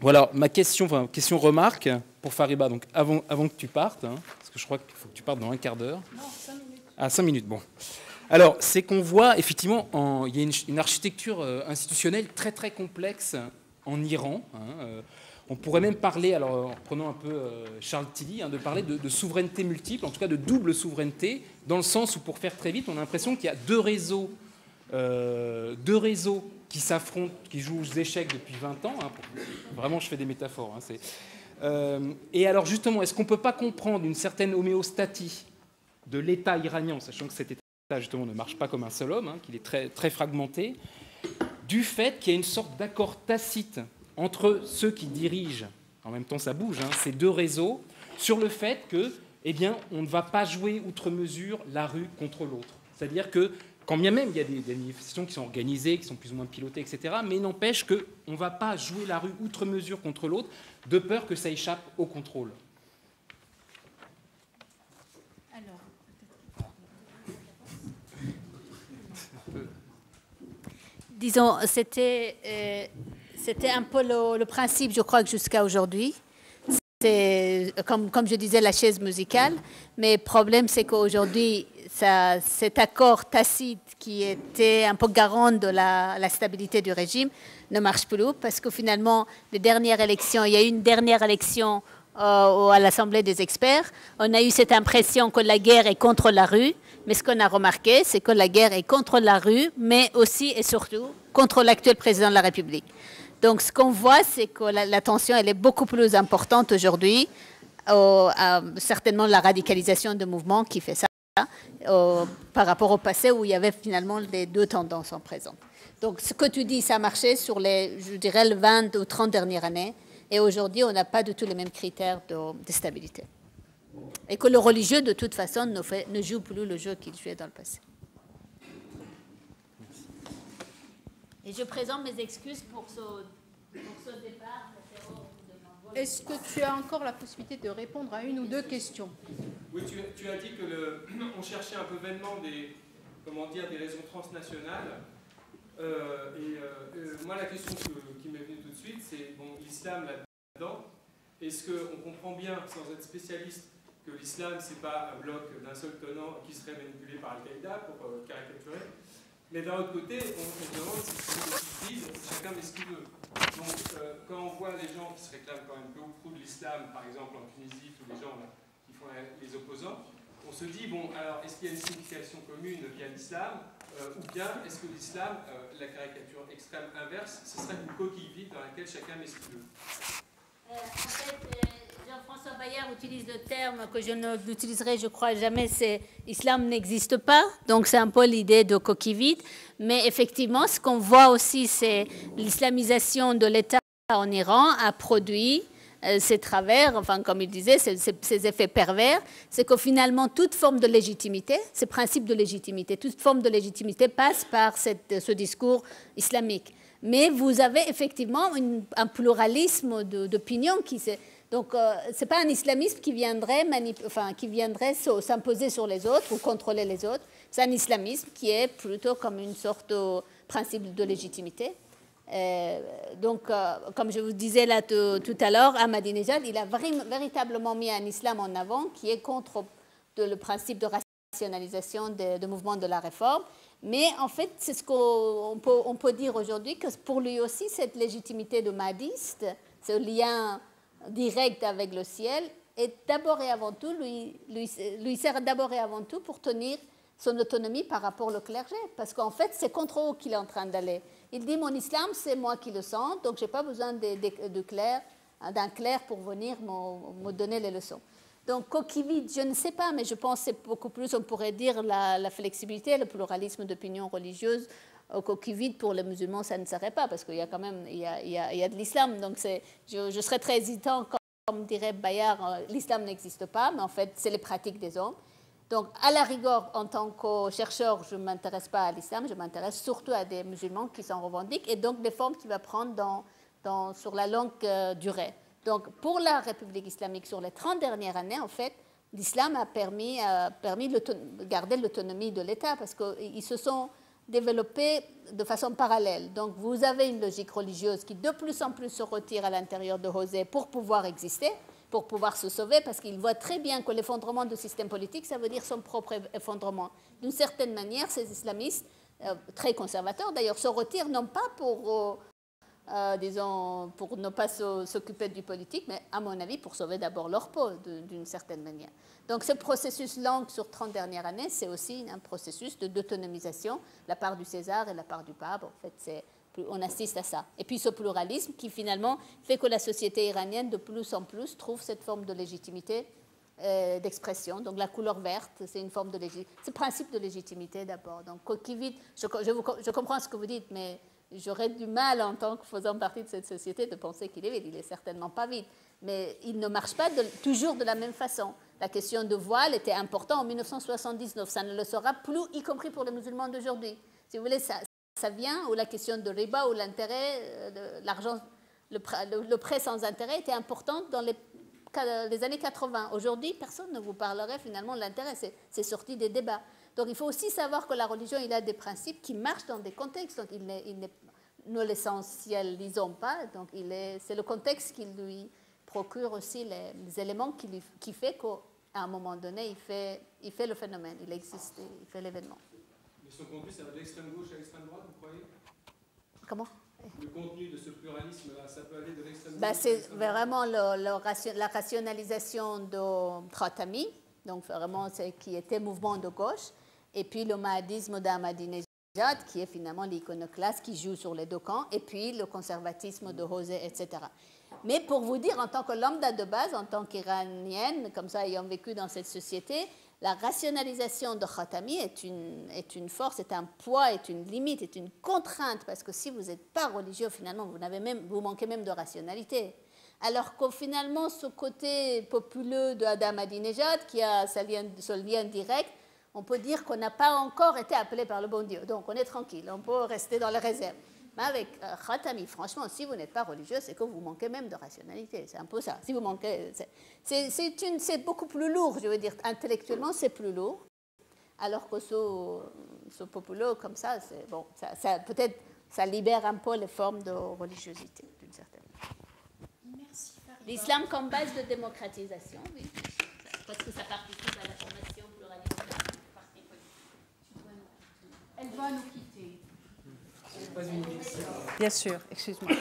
Voilà, ma question, enfin, question remarque pour Fariba, donc avant que tu partes, hein, parce que je crois qu'il faut que tu partes dans un quart d'heure. Non, 5 minutes. Ah, 5 minutes, bon. Alors, c'est qu'on voit, effectivement, il y a une architecture institutionnelle très, très complexe en Iran. Hein, on pourrait même parler, alors en prenant un peu Charles Tilly, hein, de parler de souveraineté multiple, en tout cas de double souveraineté, dans le sens où, pour faire très vite, on a l'impression qu'il y a deux réseaux qui s'affrontent, qui jouent aux échecs depuis 20 ans. Hein, vraiment, je fais des métaphores. Hein, et alors, justement, est-ce qu'on ne peut pas comprendre une certaine homéostatie de l'État iranien, sachant que cet État, justement, ne marche pas comme un seul homme, hein, qu'il est très, très fragmenté, du fait qu'il y a une sorte d'accord tacite entre ceux qui dirigent, en même temps ça bouge, hein, ces deux réseaux, sur le fait que, eh bien, on ne va pas jouer outre mesure la rue contre l'autre. C'est-à-dire que, quand bien même il y a des manifestations qui sont organisées, qui sont plus ou moins pilotées, etc., mais il n'empêche qu'on ne va pas jouer la rue outre mesure contre l'autre, de peur que ça échappe au contrôle. Disons, c'était un peu le principe, je crois, que jusqu'à aujourd'hui. C'est, comme je disais, la chaise musicale. Mais le problème, c'est qu'aujourd'hui, cet accord tacite qui était un peu garant de la stabilité du régime ne marche plus parce que finalement, les dernières élections, il y a eu une dernière élection à l'Assemblée des experts. On a eu cette impression que la guerre est contre la rue. Mais ce qu'on a remarqué, c'est que la guerre est contre la rue, mais aussi et surtout contre l'actuel président de la République. Donc, ce qu'on voit, c'est que la tension, elle est beaucoup plus importante aujourd'hui, certainement la radicalisation de mouvements qui fait ça, par rapport au passé où il y avait finalement les deux tendances en présent. Donc, ce que tu dis, ça a marché sur les, je dirais, les 20 ou 30 dernières années, et aujourd'hui, on n'a pas du tout les mêmes critères de stabilité. Et que le religieux, de toute façon, ne joue plus le jeu qu'il jouait dans le passé. Et je présente mes excuses pour ce départ. Est-ce que tu as encore la possibilité de répondre à une ou deux questions? Oui, tu as dit que on cherchait un peu vainement des raisons transnationales. Moi, la question qui m'est venue tout de suite, c'est bon, l'islam là-dedans. Est-ce qu'on comprend bien, sans être spécialiste, que l'islam, ce n'est pas un bloc d'un seul tenant qui serait manipulé par Al-Qaïda, pour caricaturer. Mais d'un autre côté, on se demande si c'est une chacun met ce qu'il veut. Donc, quand on voit les gens qui se réclament quand même peu ou prou de l'islam, par exemple en Tunisie, tous les gens là, qui font les opposants, on se dit, bon, alors, est-ce qu'il y a une signification commune qui a l'islam, ou bien est-ce que l'islam, la caricature extrême inverse, ce serait une coquille vide dans laquelle chacun met ce qu'il veut? En fait, Jean-François Bayard utilise le terme que je n'utiliserai, je crois, jamais, c'est « l'islam n'existe pas », donc c'est un peu l'idée de coquille vide. Mais effectivement, ce qu'on voit aussi, c'est l'islamisation de l'État en Iran a produit ces travers, enfin, comme il disait, ces effets pervers. C'est que finalement, toute forme de légitimité, ce principe de légitimité, toute forme de légitimité passe par ce discours islamique. Mais vous avez effectivement un pluralisme d'opinions qui s'est... Donc, ce n'est pas un islamisme qui viendrait s'imposer sur les autres ou contrôler les autres. C'est un islamisme qui est plutôt comme une sorte de principe de légitimité. Donc, comme je vous disais là tout à l'heure, Ahmadinejad, il a véritablement mis un islam en avant qui est contre le principe de rationalisation de mouvements de la réforme. Mais en fait, c'est ce qu'on peut dire aujourd'hui, que pour lui aussi, cette légitimité de mahdiste, ce lien direct avec le ciel, est d'abord et avant tout, lui sert d'abord et avant tout pour tenir son autonomie par rapport au clergé. Parce qu'en fait, c'est contre eux qu'il est en train d'aller. Il dit, mon islam, c'est moi qui le sens, donc je n'ai pas besoin d'un clerc pour venir me donner les leçons. Donc, coquille vide, je ne sais pas, mais je pense que c'est beaucoup plus, on pourrait dire, la flexibilité, le pluralisme d'opinion religieuse. Coquille vide, pour les musulmans, ça ne serait pas, parce qu'il y a quand même il y a de l'islam. Donc, je serais très hésitant, comme dirait Bayard, l'islam n'existe pas, mais en fait, c'est les pratiques des hommes. Donc, à la rigueur, en tant que chercheur, je ne m'intéresse pas à l'islam, je m'intéresse surtout à des musulmans qui s'en revendiquent, et donc des formes qu'il va prendre sur la longue durée. Donc, pour la République islamique, sur les 30 dernières années, en fait, l'islam a permis de garder l'autonomie de l'État, parce qu'ils se sont développé de façon parallèle. Donc vous avez une logique religieuse qui de plus en plus se retire à l'intérieur de José pour pouvoir exister, pour pouvoir se sauver, parce qu'il voit très bien que l'effondrement du système politique, ça veut dire son propre effondrement. D'une certaine manière, ces islamistes, très conservateurs d'ailleurs, se retirent non pas pour, disons, pour ne pas s'occuper du politique, mais à mon avis pour sauver d'abord leur peau d'une certaine manière. Donc ce processus long sur 30 dernières années, c'est aussi un processus d'autonomisation, la part du César et la part du pape. En fait, on assiste à ça. Et puis ce pluralisme qui finalement fait que la société iranienne de plus en plus trouve cette forme de légitimité d'expression. Donc la couleur verte, c'est une forme de légitimité. C'est le principe de légitimité d'abord. Donc qui vide, je comprends ce que vous dites, mais j'aurais du mal en tant que faisant partie de cette société de penser qu'il est vide. Il n'est certainement pas vide. Mais il ne marche pas toujours de la même façon. La question de voile était importante en 1979. Ça ne le sera plus, y compris pour les musulmans d'aujourd'hui. Si vous voulez, ça vient où la question de riba, où l'intérêt, l'argent, le prêt sans intérêt était importante dans les années 80. Aujourd'hui, personne ne vous parlerait finalement de l'intérêt. C'est sorti des débats. Donc il faut aussi savoir que la religion, il a des principes qui marchent dans des contextes. Donc ne l'essentialisons pas. Donc c'est le contexte qui lui procure aussi les éléments qui fait qu'à un moment donné, il fait le phénomène, il existe, il fait l'événement. Mais son contenu, ça va de l'extrême gauche à l'extrême droite, vous croyez? Comment? Le contenu de ce pluralisme-là, ça peut aller de l'extrême gauche c'est vraiment la rationalisation de Khatami, donc vraiment qui était mouvement de gauche, et puis le mahadisme d'Ahmadinejad, qui est finalement l'iconoclaste qui joue sur les deux camps, et puis le conservatisme de José, etc. Mais pour vous dire, en tant que lambda de base, en tant qu'iranienne, comme ça ayant vécu dans cette société, la rationalisation de Khatami est une force, est un poids, est une limite, est une contrainte, parce que si vous n'êtes pas religieux, finalement, vous manquez même de rationalité. Alors que finalement, ce côté populeux d'Ahmadinejad, qui a ce lien direct, on peut dire qu'on n'a pas encore été appelé par le bon Dieu. Donc on est tranquille, on peut rester dans les réserves. Mais avec Khatami, franchement, si vous n'êtes pas religieux, c'est que vous manquez même de rationalité. C'est un peu ça. Si vous manquez, c'est beaucoup plus lourd, je veux dire. Intellectuellement, c'est plus lourd. Alors que ce populeux, comme ça, bon, peut-être ça libère un peu les formes de religiosité, d'une certaine manière. Merci. L'islam comme base de démocratisation, oui. Parce que ça participe à la formation pluraliste du parti politique. Elle va nous quitter. Pas une Bien sûr, excuse-moi.